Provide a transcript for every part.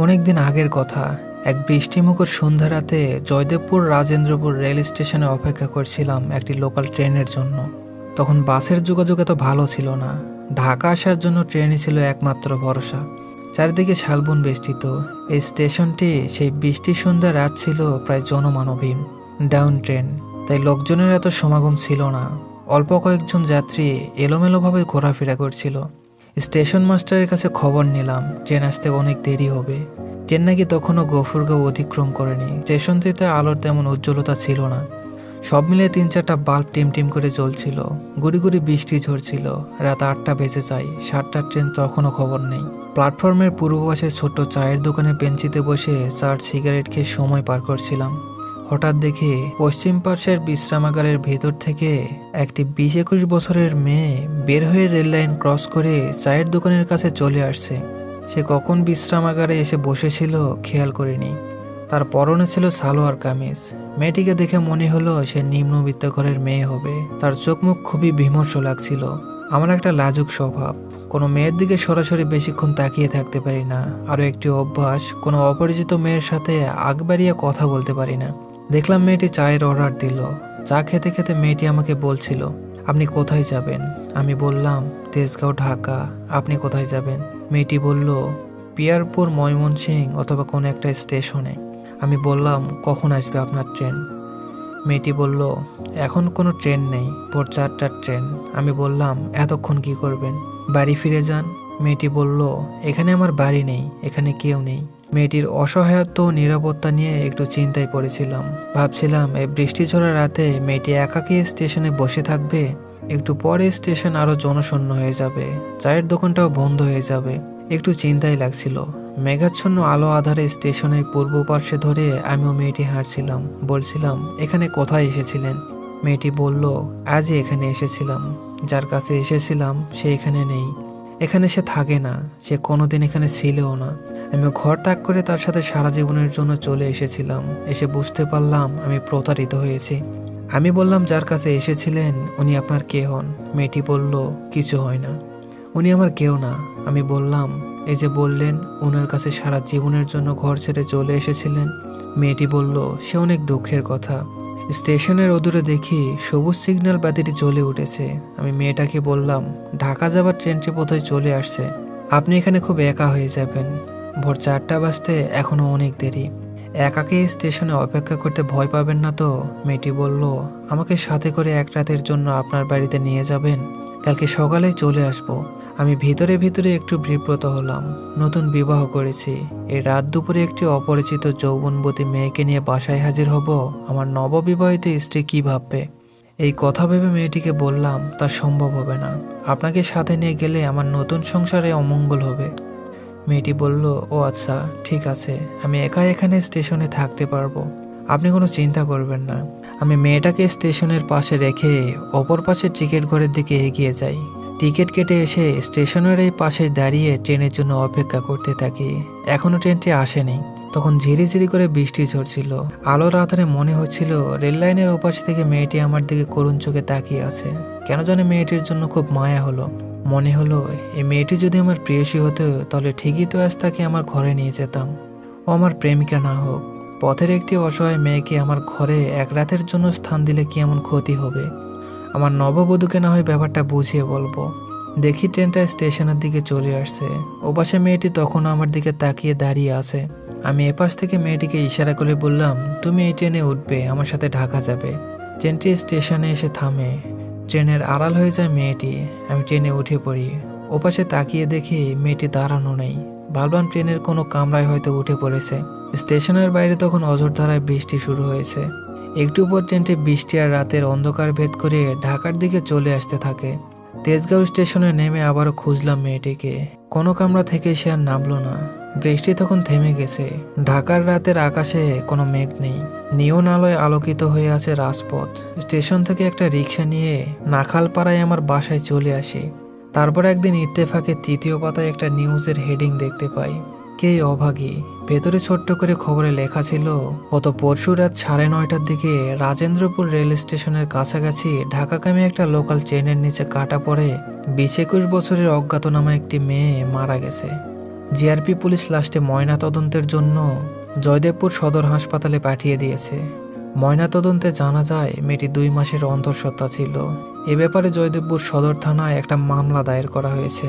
অনেকদিন আগের কথা। এক বৃষ্টিমুখর সন্ধ্যা রাতে জয়দেবপুর রাজেন্দ্রপুর রেল স্টেশনে অপেক্ষা করছিলাম একটি লোকাল ট্রেনের জন্য। তখন বাসের যোগাযোগ এত ভালো ছিল না। ঢাকা আসার জন্য ট্রেনই ছিল একমাত্র ভরসা। চারিদিকে শালবন বেষ্টিত। এই স্টেশনটি সেই বৃষ্টির সন্ধ্যা রাত ছিল প্রায় জনমানবহীন। ডাউন ট্রেন, তাই লোকজনের এত সমাগম ছিল না। অল্প কয়েকজন যাত্রী এলোমেলোভাবে ঘোরাফেরা করছিল। স্টেশন মাস্টারের কাছে খবর নিলাম ট্রেন আসতে অনেক দেরি হবে। ট্রেন নাকি তখনও গফুরগাঁও অতিক্রম করেনি। স্টেশনটিতে আলোর তেমন উজ্জ্বলতা ছিল না। সব মিলে ৩-৪টা বাল্ব টিম টিম করে জ্বলছিল। গুড়ি গুড়ি বৃষ্টি ঝরছিল। রাত 8টা বেজে যায়, 7টার ট্রেন তখনও খবর নেই। প্ল্যাটফর্মের পূর্ব পাশে ছোট্ট চায়ের দোকানে বেঞ্চিতে বসে চার সিগারেট খেয়ে সময় পার করছিলাম। হঠাৎ দেখি পশ্চিম পার্শ্বের বিশ্রামাগারের ভেতর থেকে একটি 20-21 বছরের মেয়ে বের হয়ে রেল লাইন ক্রস করে চায়ের দোকানের কাছে চলে আসছে। সে কখন বিশ্রামাগারে এসে বসেছিল খেয়াল করিনি। তার পরনে ছিল সালোয়ার কামিজ। মেয়েটিকে দেখে মনে হলো সে নিম্নবিত্ত ঘরের মেয়ে হবে। তার চোখ মুখ খুবই বিমর্ষ লাগছিল। আমার একটা লাজুক স্বভাব, কোনো মেয়ের দিকে সরাসরি বেশিক্ষণ তাকিয়ে থাকতে পারি না। আরও একটি অভ্যাস, কোনো অপরিচিত মেয়ের সাথে আগ বাড়িয়ে কথা বলতে পারি না। দেখলাম মেয়েটি চায়ের অর্ডার দিল। চা খেতে খেতে মেয়েটি আমাকে বলছিল, আপনি কোথায় যাবেন? আমি বললাম, তেজগাঁও, ঢাকা। আপনি কোথায় যাবেন? মেয়েটি বলল, পিয়ারপুর, ময়মনসিংহ অথবা কোনো একটা স্টেশনে। আমি বললাম, কখন আসবে আপনার ট্রেন? মেয়েটি বলল, এখন কোনো ট্রেন নেই, ভোর 4টার ট্রেন। আমি বললাম, এতক্ষণ কি করবেন? বাড়ি ফিরে যান। মেয়েটি বলল, এখানে আমার বাড়ি নেই, এখানে কেউ নেই। মেয়েটির অসহায়ত্ব ও নিরাপত্তা নিয়ে একটু চিন্তায় পড়েছিলাম। ভাবছিলাম, এই বৃষ্টি ঝরা রাতে মেয়েটি একাকী স্টেশনে বসে থাকবে। একটু পরে স্টেশন আরো জনশূন্য হয়ে যাবে, চায়ের দোকানটাও বন্ধ হয়ে যাবে। একটু চিন্তাই লাগছিল। মেঘাচ্ছন্ন আলো আধারে স্টেশনের পূর্ব পার্শ্বে ধরে আমিও মেয়েটি হাঁটছিলাম। বলছিলাম, এখানে কোথায় এসেছিলেন? মেয়েটি বলল, আজই এখানে এসেছিলাম। যার কাছে এসেছিলাম সে এখানে নেই। এখানে সে থাকে না, সে কোনোদিন এখানে ছিলও না। আমি ঘর ত্যাগ করে তার সাথে সারা জীবনের জন্য চলে এসেছিলাম। এসে বুঝতে পারলাম আমি প্রতারিত হয়েছি। আমি বললাম, যার কাছে এসেছিলেন উনি আপনার কে হন? মেয়েটি বলল, কিছু হয় না, উনি আমার কেউ না। আমি বললাম, এই যে বললেন ওনার কাছে সারা জীবনের জন্য ঘর ছেড়ে চলে এসেছিলেন। মেয়েটি বলল, সে অনেক দুঃখের কথা। স্টেশনের অদূরে দেখি সবুজ সিগন্যাল বাতিটি জ্বলে উঠেছে। আমি মেয়েটাকে বললাম, ঢাকা যাবার ট্রেনটি বোধহয় চলে আসছে। আপনি এখানে খুব একা হয়ে যাবেন। ভোর 4টা বাজতে এখনো অনেক দেরি। একাকে স্টেশনে অপেক্ষা করতে ভয় পাবেন না তো? মেয়েটি বলল, আমাকে সাথে করে এক রাতের জন্য আপনার বাড়িতে নিয়ে যাবেন? কালকে সকালে চলে আসব। আমি ভিতরে ভিতরে একটু বিব্রত হলাম। নতুন বিবাহ করেছি, এই রাত দুপুরে একটি অপরিচিত যৌবনবতী মেয়েকে নিয়ে বাসায় হাজির হব। আমার নববিবাহিত স্ত্রী কি ভাববে? এই কথা ভেবে মেয়েটিকে বললাম, তা সম্ভব হবে না। আপনাকে সাথে নিয়ে গেলে আমার নতুন সংসারে অমঙ্গল হবে। মেয়েটি বলল, ও আচ্ছা, ঠিক আছে, আমি একা এখানে স্টেশনে থাকতে পারবো। আপনি কোনো চিন্তা করবেন না। আমি মেয়েটাকে স্টেশনের পাশে রেখে অপর পাশে টিকিট ঘরের দিকে এগিয়ে যাই। টিকিট কেটে এসে স্টেশনের এই পাশে দাঁড়িয়ে ট্রেনের জন্য অপেক্ষা করতে থাকি। এখনো ট্রেনটি আসেনি। তখন ঝিরিঝিরি করে বৃষ্টি ঝরছিল। আলোর আধারে মনে হচ্ছিল রেল লাইনের ওপাশ থেকে মেয়েটি আমার দিকে করুণ চোখে তাকিয়ে আছে। কেন জানি মেয়েটির জন্য খুব মায়া হলো। মনে হলো, এই মেয়েটি যদি আমার প্রেয়সী হতো তাহলে ঠিকই তো আজ তাকে আমার ঘরে নিয়ে যেতাম। ও আমার প্রেমিকা না হোক, পথের একটি অসহায় মেয়েকে আমার ঘরে এক রাতের জন্য স্থান দিলে কি এমন ক্ষতি হবে? আমার নববধূকে না হয় ব্যাপারটা বুঝিয়ে বলবো। দেখি ট্রেনটা স্টেশনের দিকে চলে আসছে। ওপাশে মেয়েটি তখনও আমার দিকে তাকিয়ে দাঁড়িয়ে আছে। আমি এপাশ থেকে মেয়েটিকে ইশারা করে বললাম, তুমি এই ট্রেনে উঠবে, আমার সাথে ঢাকা যাবে। ট্রেনটি স্টেশনে এসে থামে। ট্রেনের আড়াল হয়ে যায় মেয়েটি। আমি ট্রেনে উঠে পড়ি। ওপাশে তাকিয়ে দেখি মেয়েটি দাঁড়ানো নেই। ভাবলাম ট্রেনের কোনো কামরায় হয়তো উঠে পড়েছে। স্টেশনের বাইরে তখন অঝোরধারায় বৃষ্টি শুরু হয়েছে। একটু পর ট্রেনটি বৃষ্টি আর রাতের অন্ধকার ভেদ করে ঢাকার দিকে চলে আসতে থাকে। তেজগাঁও স্টেশনে নেমে আবারও খুঁজলাম মেয়েটিকে। কোনো কামরা থেকে সে আর নামলো না। বৃষ্টি তখন থেমে গেছে। ঢাকার রাতের আকাশে কোনো মেঘ নেই। নিয়ন আলোয় আলোকিত হয়ে আছে রাজপথ। স্টেশন থেকে একটা রিক্সা নিয়ে নাখালপাড়ায় আমার বাসায় চলে আসি। তারপর একদিন ইত্তেফাকে তৃতীয় পাতায় একটা নিউজের হেডিং দেখতে পাই, কে অভাগী। ভেতরে ছোট্ট করে খবরে লেখা ছিল, গত পরশু রাত 9:30টার দিকে রাজেন্দ্রপুর রেল স্টেশনের কাছাকাছি ঢাকাগামী একটা লোকাল ট্রেনের নিচে কাটা পড়ে 20-21 বছরের অজ্ঞাতনামা একটি মেয়ে মারা গেছে। জিআরপি পুলিশ লাস্টে ময়না তদন্তের জন্য জয়দেবপুর সদর হাসপাতালে পাঠিয়ে দিয়েছে। ময়না তদন্তে জানা যায় মেয়েটি 2 মাসের অন্তঃসত্ত্বা ছিল। এ ব্যাপারে জয়দেবপুর সদর থানায় একটা মামলা দায়ের করা হয়েছে।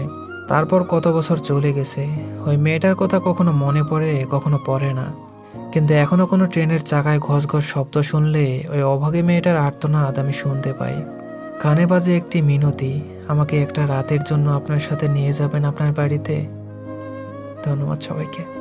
তারপর কত বছর চলে গেছে, ওই মেয়েটার কথা কখনো মনে পড়ে কখনো পড়ে না। কিন্তু এখনো কোনো ট্রেনের চাকায় ঘস ঘস শব্দ শুনলে ওই অভাগী মেয়েটার আর্তনাদ আমি শুনতে পাই। কানে বাজে একটি মিনতি, আমাকে একটা রাতের জন্য আপনার সাথে নিয়ে যাবেন আপনার বাড়িতে। ধন্যবাদ সবাইকে।